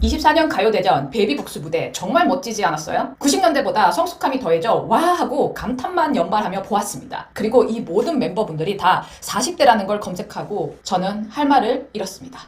24년 가요대전 베이비복스 무대 정말 멋지지 않았어요? 90년대보다 성숙함이 더해져 와 하고 감탄만 연발하며 보았습니다. 그리고 이 모든 멤버분들이 다 40대라는 걸 검색하고 저는 할 말을 잃었습니다.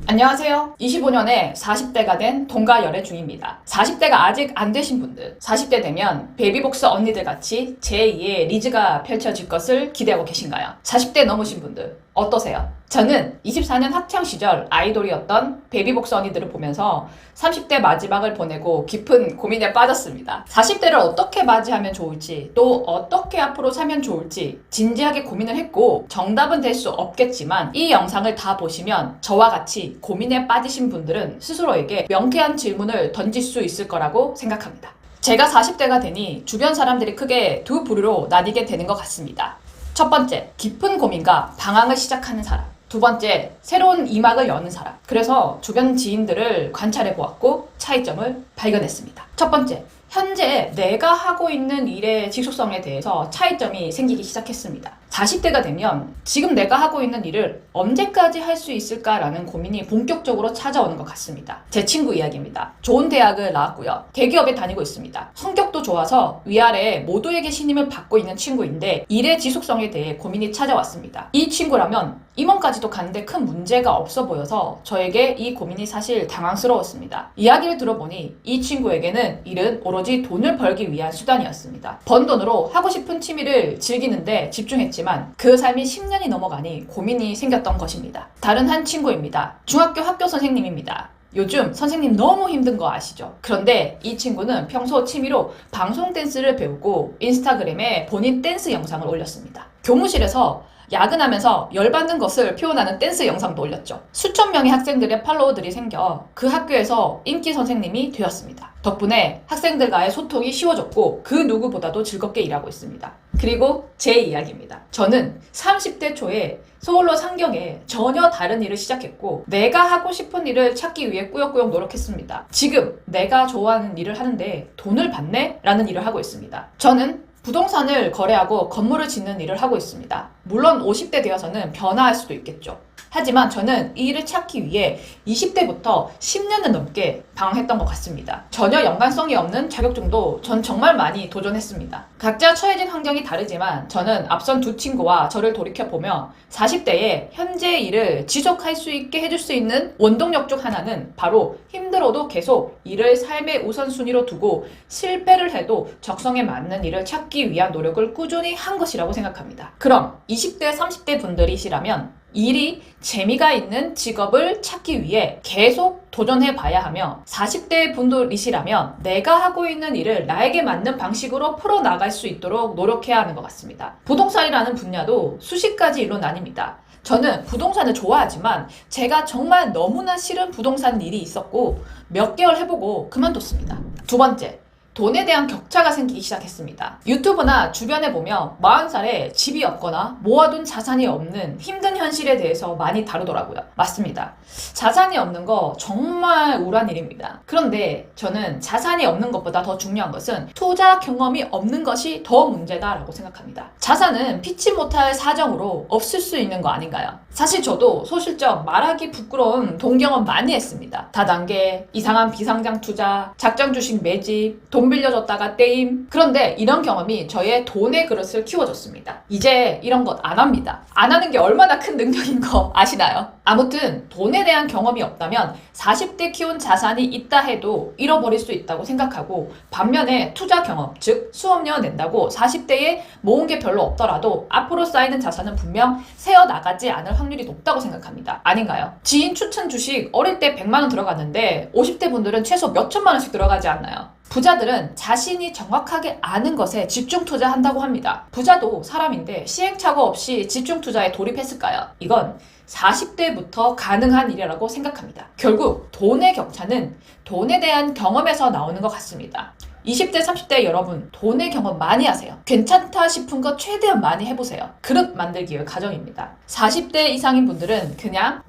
안녕하세요. 25년에 40대가 된 동가 열애 중입니다. 40대가 아직 안 되신 분들, 40대 되면 베이비복스 언니들 같이 제2의 리즈가 펼쳐질 것을 기대하고 계신가요? 40대 넘으신 분들 어떠세요? 저는 24년 학창시절 아이돌이었던 베이비복스 언니들을 보면서 30대 마지막을 보내고 깊은 고민에 빠졌습니다. 40대를 어떻게 맞이하면 좋을지, 또 어떻게 앞으로 살면 좋을지 진지하게 고민을 했고, 정답은 될 수 없겠지만 이 영상을 다 보시면 저와 같이 고민에 빠지신 분들은 스스로에게 명쾌한 질문을 던질 수 있을 거라고 생각합니다. 제가 40대가 되니 주변 사람들이 크게 두 부류로 나뉘게 되는 것 같습니다. 첫 번째, 깊은 고민과 방황을 시작하는 사람. 두 번째, 새로운 이막을 여는 사람. 그래서 주변 지인들을 관찰해 보았고 차이점을 발견했습니다. 첫 번째, 현재 내가 하고 있는 일의 지속성에 대해서 차이점이 생기기 시작했습니다. 40대가 되면 지금 내가 하고 있는 일을 언제까지 할 수 있을까라는 고민이 본격적으로 찾아오는 것 같습니다. 제 친구 이야기입니다. 좋은 대학을 나왔고요. 대기업에 다니고 있습니다. 성격도 좋아서 위아래 모두에게 신임을 받고 있는 친구인데 일의 지속성에 대해 고민이 찾아왔습니다. 이 친구라면 임원까지도 가는데 큰 문제가 없어 보여서 저에게 이 고민이 사실 당황스러웠습니다. 이야기를 들어보니 이 친구에게는 일은 오로지 돈을 벌기 위한 수단이었습니다. 번 돈으로 하고 싶은 취미를 즐기는데 집중했지만 그 삶이 10년이 넘어가니 고민이 생겼던 것입니다. 다른 한 친구입니다. 중학교 학교 선생님입니다. 요즘 선생님 너무 힘든 거 아시죠? 그런데 이 친구는 평소 취미로 방송 댄스를 배우고 인스타그램에 본인 댄스 영상을 올렸습니다. 교무실에서 야근하면서 열받는 것을 표현하는 댄스 영상도 올렸죠. 수천 명의 학생들의 팔로워들이 생겨 그 학교에서 인기 선생님이 되었습니다. 덕분에 학생들과의 소통이 쉬워졌고 그 누구보다도 즐겁게 일하고 있습니다. 그리고 제 이야기입니다. 저는 30대 초에 서울로 상경해 전혀 다른 일을 시작했고 내가 하고 싶은 일을 찾기 위해 꾸역꾸역 노력했습니다. 지금 내가 좋아하는 일을 하는데 돈을 받네? 라는 일을 하고 있습니다. 저는 부동산을 거래하고 건물을 짓는 일을 하고 있습니다. 물론 50대 되어서는 변화할 수도 있겠죠. 하지만 저는 이 일을 찾기 위해 20대부터 10년을 넘게 방황했던 것 같습니다. 전혀 연관성이 없는 자격증도 전 정말 많이 도전했습니다. 각자 처해진 환경이 다르지만 저는 앞선 두 친구와 저를 돌이켜보며 40대에 현재의 일을 지속할 수 있게 해줄 수 있는 원동력 중 하나는 바로 힘들어도 계속 일을 삶의 우선순위로 두고 실패를 해도 적성에 맞는 일을 찾기 위한 노력을 꾸준히 한 것이라고 생각합니다. 그럼 20대, 30대 분들이시라면 일이 재미가 있는 직업을 찾기 위해 계속 도전해 봐야 하며 40대 분들이시라면 내가 하고 있는 일을 나에게 맞는 방식으로 풀어나갈 수 있도록 노력해야 하는 것 같습니다. 부동산이라는 분야도 수십 가지 일로 나뉩니다. 저는 부동산을 좋아하지만 제가 정말 너무나 싫은 부동산 일이 있었고 몇 개월 해보고 그만뒀습니다. 두 번째, 돈에 대한 격차가 생기기 시작했습니다. 유튜브나 주변에 보면 40살에 집이 없거나 모아둔 자산이 없는 힘든 현실에 대해서 많이 다루더라고요. 맞습니다. 자산이 없는 거 정말 우울한 일입니다. 그런데 저는 자산이 없는 것보다 더 중요한 것은 투자 경험이 없는 것이 더 문제다라고 생각합니다. 자산은 피치 못할 사정으로 없을 수 있는 거 아닌가요? 사실 저도 소실적 말하기 부끄러운 돈 경험 많이 했습니다. 다단계, 이상한 비상장 투자, 작정 주식 매집, 돈 빌려줬다가 떼임. 그런데 이런 경험이 저의 돈의 그릇을 키워줬습니다. 이제 이런 것 안 합니다. 안 하는 게 얼마나 큰 능력인 거 아시나요? 아무튼 돈에 대한 경험이 없다면 40대 키운 자산이 있다 해도 잃어버릴 수 있다고 생각하고, 반면에 투자 경험, 즉 수업료 낸다고 40대에 모은 게 별로 없더라도 앞으로 쌓이는 자산은 분명 새어나가지 않을 확률이 높다고 생각합니다. 아닌가요? 지인 추천 주식 어릴 때 100만 원 들어갔는데 50대 분들은 최소 몇 천만 원씩 들어가지 않나요? 부자들은 자신이 정확하게 아는 것에 집중 투자한다고 합니다. 부자도 사람인데 시행착오 없이 집중 투자에 돌입했을까요? 이건 40대부터 가능한 일이라고 생각합니다. 결국 돈의 격차는 돈에 대한 경험에서 나오는 것 같습니다. 20대, 30대 여러분, 돈의 경험 많이 하세요. 괜찮다 싶은 거 최대한 많이 해보세요. 그릇 만들기의 과정입니다. 40대 이상인 분들은 그냥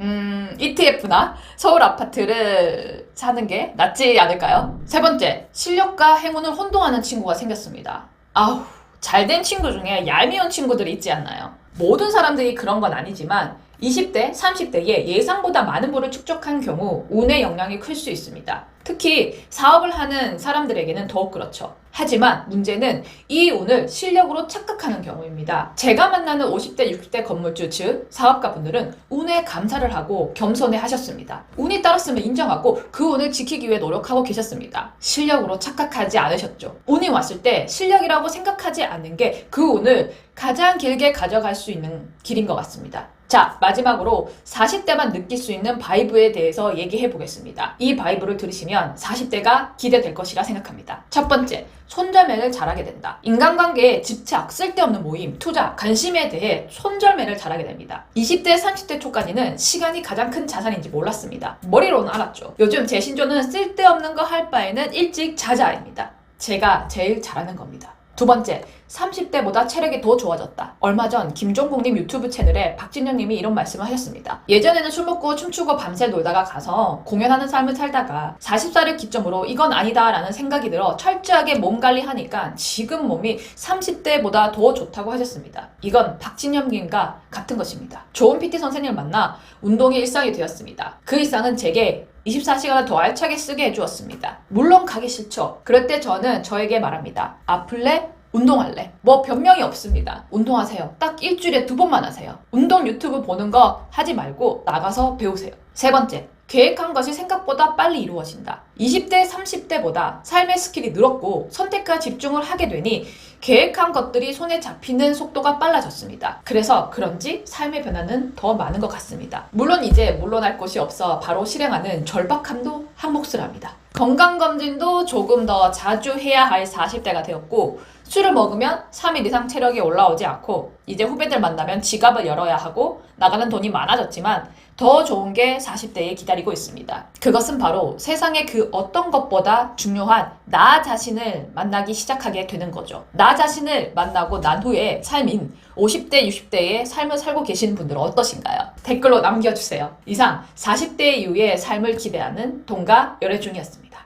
ETF나 서울 아파트를 사는 게 낫지 않을까요? 세 번째, 실력과 행운을 혼동하는 친구가 생겼습니다. 아우, 잘된 친구 중에 얄미운 친구들이 있지 않나요? 모든 사람들이 그런 건 아니지만 20대, 30대에 예상보다 많은 부를 축적한 경우 운의 영향이 클 수 있습니다. 특히 사업을 하는 사람들에게는 더욱 그렇죠. 하지만 문제는 이 운을 실력으로 착각하는 경우입니다. 제가 만나는 50대, 60대 건물주 즉 사업가분들은 운에 감사를 하고 겸손해 하셨습니다. 운이 따랐으면 인정하고 그 운을 지키기 위해 노력하고 계셨습니다. 실력으로 착각하지 않으셨죠. 운이 왔을 때 실력이라고 생각하지 않는 게 그 운을 가장 길게 가져갈 수 있는 길인 것 같습니다. 자, 마지막으로 40대만 느낄 수 있는 바이브에 대해서 얘기해 보겠습니다. 이 바이브를 들으시면 40대가 기대될 것이라 생각합니다. 첫 번째, 손절매를 잘하게 된다. 인간관계에 집착, 쓸데없는 모임, 투자, 관심에 대해 손절매를 잘하게 됩니다. 20대, 30대 초까지는 시간이 가장 큰 자산인지 몰랐습니다. 머리로는 알았죠. 요즘 제 신조는 쓸데없는 거 할 바에는 일찍 자자입니다. 제가 제일 잘하는 겁니다. 두 번째, 30대보다 체력이 더 좋아졌다. 얼마 전 김종국님 유튜브 채널에 박진영님이 이런 말씀을 하셨습니다. 예전에는 술 먹고 춤추고 밤새 놀다가 가서 공연하는 삶을 살다가 40살을 기점으로 이건 아니다 라는 생각이 들어 철저하게 몸 관리하니까 지금 몸이 30대보다 더 좋다고 하셨습니다. 이건 박진영님과 같은 것입니다. 좋은 PT 선생님을 만나 운동이 일상이 되었습니다. 그 일상은 제게 24시간을 더 알차게 쓰게 해주었습니다. 물론 가기 싫죠. 그럴 때 저는 저에게 말합니다. 아플래? 운동할래? 뭐 변명이 없습니다. 운동하세요. 딱 일주일에 2번만 하세요. 운동 유튜브 보는 거 하지 말고 나가서 배우세요. 세 번째, 계획한 것이 생각보다 빨리 이루어진다. 20대, 30대보다 삶의 스킬이 늘었고 선택과 집중을 하게 되니 계획한 것들이 손에 잡히는 속도가 빨라졌습니다. 그래서 그런지 삶의 변화는 더 많은 것 같습니다. 물론 이제 물러날 곳이 없어 바로 실행하는 절박함도 한 몫을 합니다. 건강검진도 조금 더 자주 해야 할 40대가 되었고 술을 먹으면 3일 이상 체력이 올라오지 않고 이제 후배들 만나면 지갑을 열어야 하고 나가는 돈이 많아졌지만 더 좋은 게 40대에 기다리고 있습니다. 그것은 바로 세상의 그 어떤 것보다 중요한 나 자신을 만나기 시작하게 되는 거죠. 나 자신을 만나고 난 후에 삶인 50대, 60대의 삶을 살고 계시는 분들은 어떠신가요? 댓글로 남겨주세요. 이상 40대 이후의 삶을 기대하는 동가 열애중이었습니다.